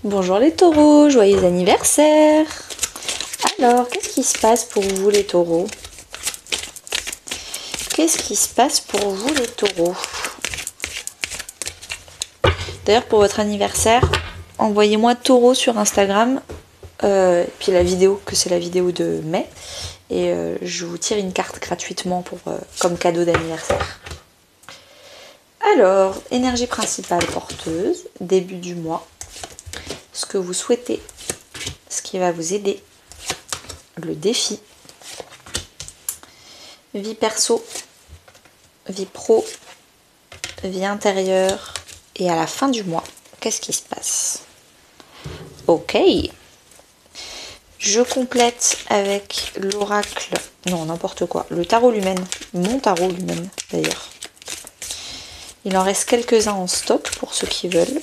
Bonjour les taureaux, joyeux anniversaire. Alors, qu'est-ce qui se passe pour vous les taureaux? Qu'est-ce qui se passe pour vous les taureaux? D'ailleurs, pour votre anniversaire, envoyez-moi taureau sur Instagram, puis la vidéo, que c'est la vidéo de mai, et je vous tire une carte gratuitement comme cadeau d'anniversaire. Alors, énergie principale porteuse, début du mois, ce que vous souhaitez, ce qui va vous aider, le défi, vie perso, vie pro, vie intérieure, et à la fin du mois, qu'est-ce qui se passe? Ok, je complète avec l'oracle, non n'importe quoi, le tarot lumen, mon tarot lumen d'ailleurs. Il en reste quelques-uns en stock pour ceux qui veulent.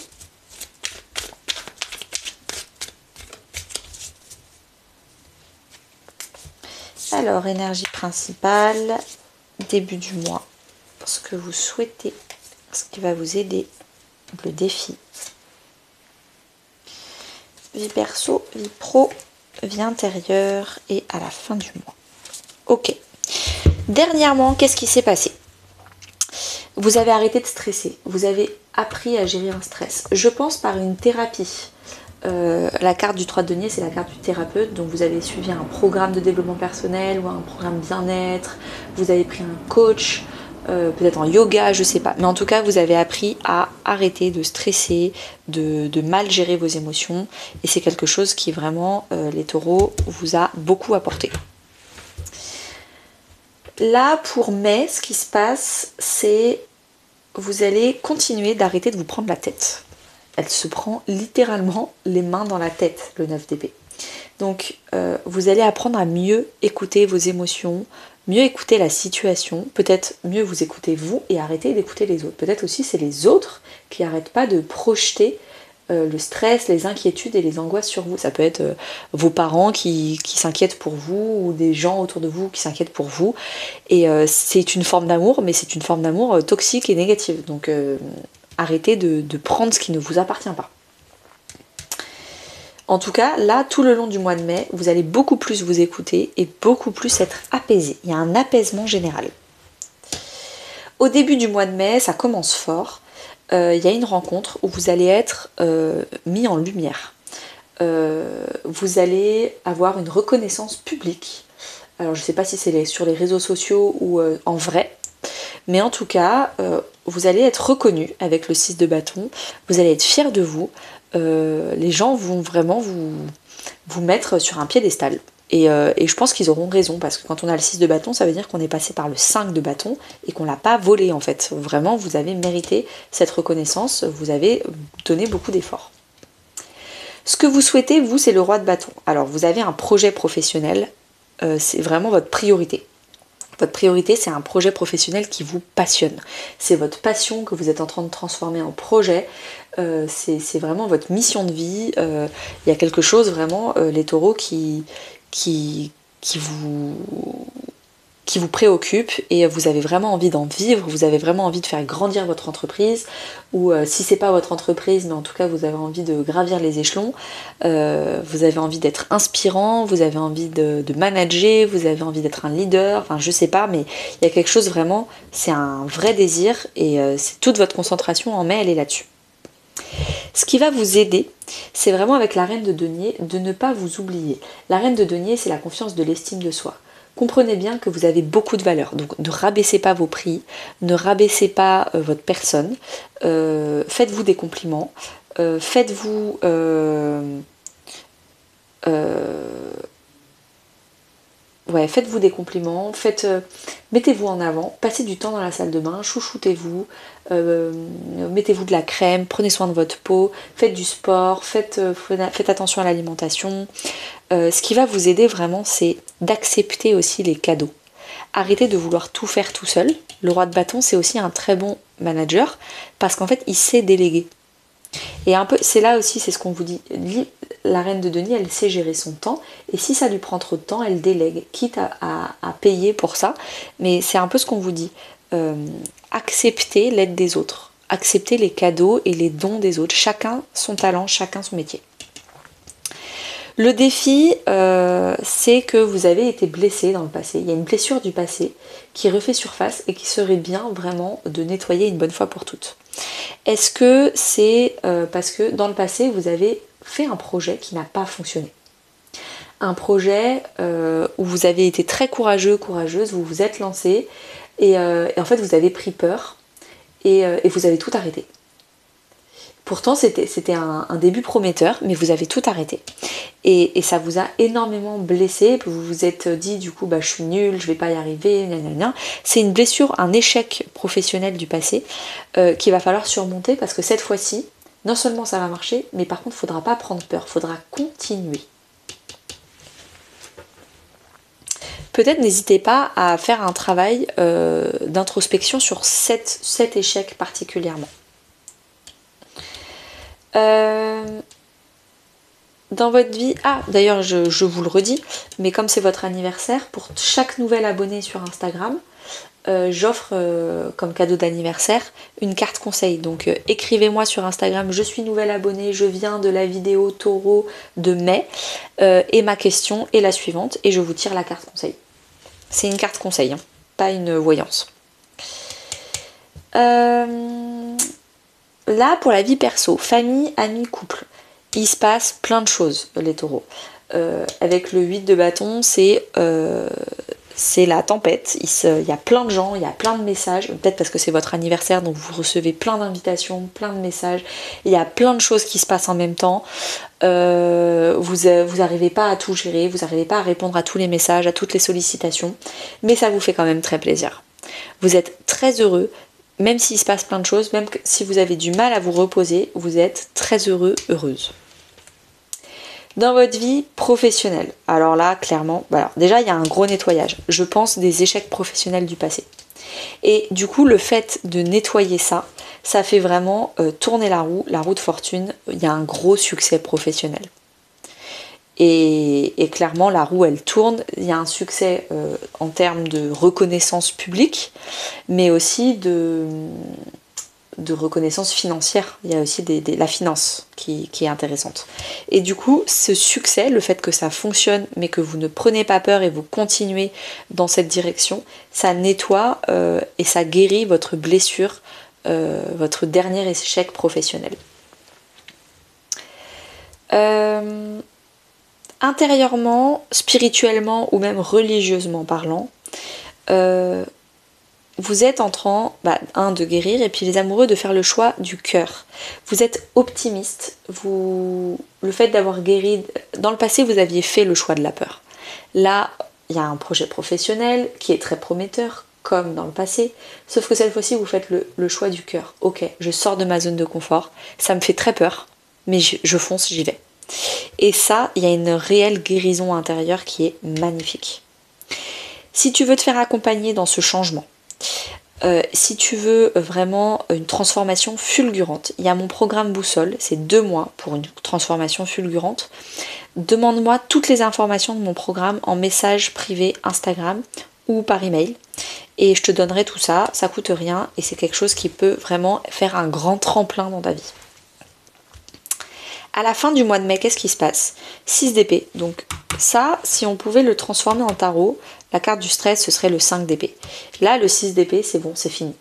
Alors, énergie principale, début du mois, ce que vous souhaitez, ce qui va vous aider, le défi. Vie perso, vie pro, vie intérieure et à la fin du mois. Ok. Dernièrement, qu'est-ce qui s'est passé? Vous avez arrêté de stresser, vous avez appris à gérer un stress. Je pense par une thérapie. La carte du 3 de denier, c'est la carte du thérapeute, donc vous avez suivi un programme de développement personnel ou un programme bien-être, vous avez pris un coach, peut-être en yoga, je sais pas, mais en tout cas vous avez appris à arrêter de stresser, de mal gérer vos émotions, et c'est quelque chose qui vraiment, les taureaux, vous a beaucoup apporté. Là pour mai, ce qui se passe, c'est vous allez continuer d'arrêter de vous prendre la tête. Elle se prend littéralement les mains dans la tête, le 9 d'épée. Donc vous allez apprendre à mieux écouter vos émotions, mieux écouter la situation, peut-être mieux vous écouter vous et arrêter d'écouter les autres. Peut-être aussi c'est les autres qui n'arrêtent pas de projeter le stress, les inquiétudes et les angoisses sur vous. Ça peut être vos parents qui s'inquiètent pour vous ou des gens autour de vous qui s'inquiètent pour vous. Et c'est une forme d'amour, mais c'est une forme d'amour toxique et négative. Donc arrêtez de prendre ce qui ne vous appartient pas. En tout cas, là, tout le long du mois de mai, vous allez beaucoup plus vous écouter et beaucoup plus être apaisé. Il y a un apaisement général. Au début du mois de mai, ça commence fort. Il y a une rencontre où vous allez être mis en lumière. Vous allez avoir une reconnaissance publique. Alors, je ne sais pas si c'est sur les réseaux sociaux ou en vrai. Mais en tout cas, vous allez être reconnu avec le 6 de bâton, vous allez être fier de vous, les gens vont vraiment vous mettre sur un piédestal. Et je pense qu'ils auront raison, parce que quand on a le 6 de bâton, ça veut dire qu'on est passé par le 5 de bâton et qu'on ne l'a pas volé en fait. Vraiment, vous avez mérité cette reconnaissance, vous avez donné beaucoup d'efforts. Ce que vous souhaitez, vous, c'est le roi de bâton. Alors, vous avez un projet professionnel, c'est vraiment votre priorité. Votre priorité, c'est un projet professionnel qui vous passionne. C'est votre passion que vous êtes en train de transformer en projet. C'est vraiment votre mission de vie. Il y a quelque chose vraiment, les taureaux, qui vous préoccupe et vous avez vraiment envie d'en vivre, vous avez vraiment envie de faire grandir votre entreprise, ou si c'est pas votre entreprise, mais en tout cas vous avez envie de gravir les échelons, vous avez envie d'être inspirant, vous avez envie de manager, vous avez envie d'être un leader, enfin je sais pas, mais il y a quelque chose vraiment, c'est un vrai désir et c'est toute votre concentration en mai, elle est là-dessus. Ce qui va vous aider, c'est vraiment avec la reine de denier, de ne pas vous oublier. La reine de denier, c'est la confiance de l'estime de soi. Comprenez bien que vous avez beaucoup de valeur, donc ne rabaissez pas vos prix, ne rabaissez pas votre personne, faites-vous des compliments, faites-vous faites-vous des compliments, mettez-vous en avant, passez du temps dans la salle de bain, chouchoutez-vous, mettez-vous de la crème, prenez soin de votre peau, faites du sport, faites attention à l'alimentation. Ce qui va vous aider vraiment, c'est d'accepter aussi les cadeaux. Arrêtez de vouloir tout faire tout seul. Le roi de bâton, c'est aussi un très bon manager parce qu'en fait, il sait déléguer. Et un peu, c'est là aussi, c'est ce qu'on vous dit. La reine de denier, elle sait gérer son temps. Et si ça lui prend trop de temps, elle délègue, quitte à payer pour ça. Mais c'est un peu ce qu'on vous dit. Acceptez l'aide des autres. Acceptez les cadeaux et les dons des autres. Chacun son talent, chacun son métier. Le défi, c'est que vous avez été blessé dans le passé. Il y a une blessure du passé qui refait surface et qui serait bien vraiment de nettoyer une bonne fois pour toutes. Est-ce que c'est parce que dans le passé, vous avez fait un projet qui n'a pas fonctionné? Un projet où vous avez été très courageux, courageuse, vous vous êtes lancé et en fait vous avez pris peur et vous avez tout arrêté. Pourtant c'était un début prometteur, mais vous avez tout arrêté. Et ça vous a énormément blessé, vous vous êtes dit du coup je suis nulle, je vais pas y arriver, gna. C'est une blessure, un échec professionnel du passé qu'il va falloir surmonter parce que cette fois-ci, non seulement ça va marcher, mais par contre il ne faudra pas prendre peur, il faudra continuer. Peut-être n'hésitez pas à faire un travail d'introspection sur cet échec particulièrement. Dans votre vie, d'ailleurs je vous le redis, mais comme c'est votre anniversaire, pour chaque nouvel abonné sur Instagram, j'offre comme cadeau d'anniversaire une carte conseil. Donc écrivez-moi sur Instagram, je suis nouvelle abonnée, je viens de la vidéo taureau de mai, et ma question est la suivante, et je vous tire la carte conseil. C'est une carte conseil, hein, pas une voyance. Là, pour la vie perso, famille, amis, couple, il se passe plein de choses, les taureaux. Avec le 8 de bâton, c'est la tempête. Il y a plein de gens, il y a plein de messages. Peut-être parce que c'est votre anniversaire, donc vous recevez plein d'invitations, plein de messages. Il y a plein de choses qui se passent en même temps. Vous n'arrivez pas à tout gérer, vous n'arrivez pas à répondre à tous les messages, à toutes les sollicitations. Mais ça vous fait quand même très plaisir. Vous êtes très heureux. Même s'il se passe plein de choses, même si vous avez du mal à vous reposer, vous êtes très heureux, heureuse. Dans votre vie professionnelle, alors là, clairement, déjà, il y a un gros nettoyage, je pense, des échecs professionnels du passé. Et du coup, le fait de nettoyer ça, ça fait vraiment tourner la roue de fortune. Il y a un gros succès professionnel. Et clairement, la roue, elle tourne. Il y a un succès en termes de reconnaissance publique, mais aussi de reconnaissance financière. Il y a aussi la finance qui est intéressante. Et du coup, ce succès, le fait que ça fonctionne, mais que vous ne prenez pas peur et vous continuez dans cette direction, ça nettoie et ça guérit votre blessure, votre dernier échec professionnel. Intérieurement, spirituellement ou même religieusement parlant, vous êtes en train, de guérir, et puis les amoureux de faire le choix du cœur. Vous êtes optimiste, le fait d'avoir guéri, dans le passé vous aviez fait le choix de la peur. Là, il y a un projet professionnel qui est très prometteur, comme dans le passé, sauf que cette fois-ci vous faites le choix du cœur. Ok, je sors de ma zone de confort, ça me fait très peur, mais je fonce, j'y vais. Et ça, il y a une réelle guérison intérieure qui est magnifique. Si tu veux te faire accompagner dans ce changement, si tu veux vraiment une transformation fulgurante, il y a mon programme Boussole, c'est 2 mois pour une transformation fulgurante. Demande-moi toutes les informations de mon programme en message privé Instagram ou par email et je te donnerai tout ça, ça coûte rien et c'est quelque chose qui peut vraiment faire un grand tremplin dans ta vie. À la fin du mois de mai, qu'est-ce qui se passe? 6 d'épée. Donc ça, si on pouvait le transformer en tarot, la carte du stress, ce serait le 5 d'épée. Là, le 6 d'épée, c'est bon, c'est fini.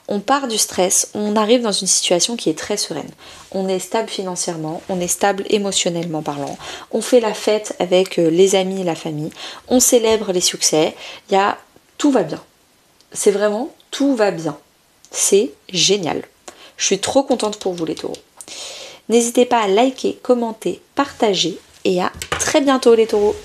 On part du stress, on arrive dans une situation qui est très sereine. On est stable financièrement, on est stable émotionnellement parlant. On fait la fête avec les amis et la famille. On célèbre les succès. Tout va bien. C'est vraiment, tout va bien. C'est génial. Je suis trop contente pour vous les taureaux. N'hésitez pas à liker, commenter, partager et à très bientôt les taureaux.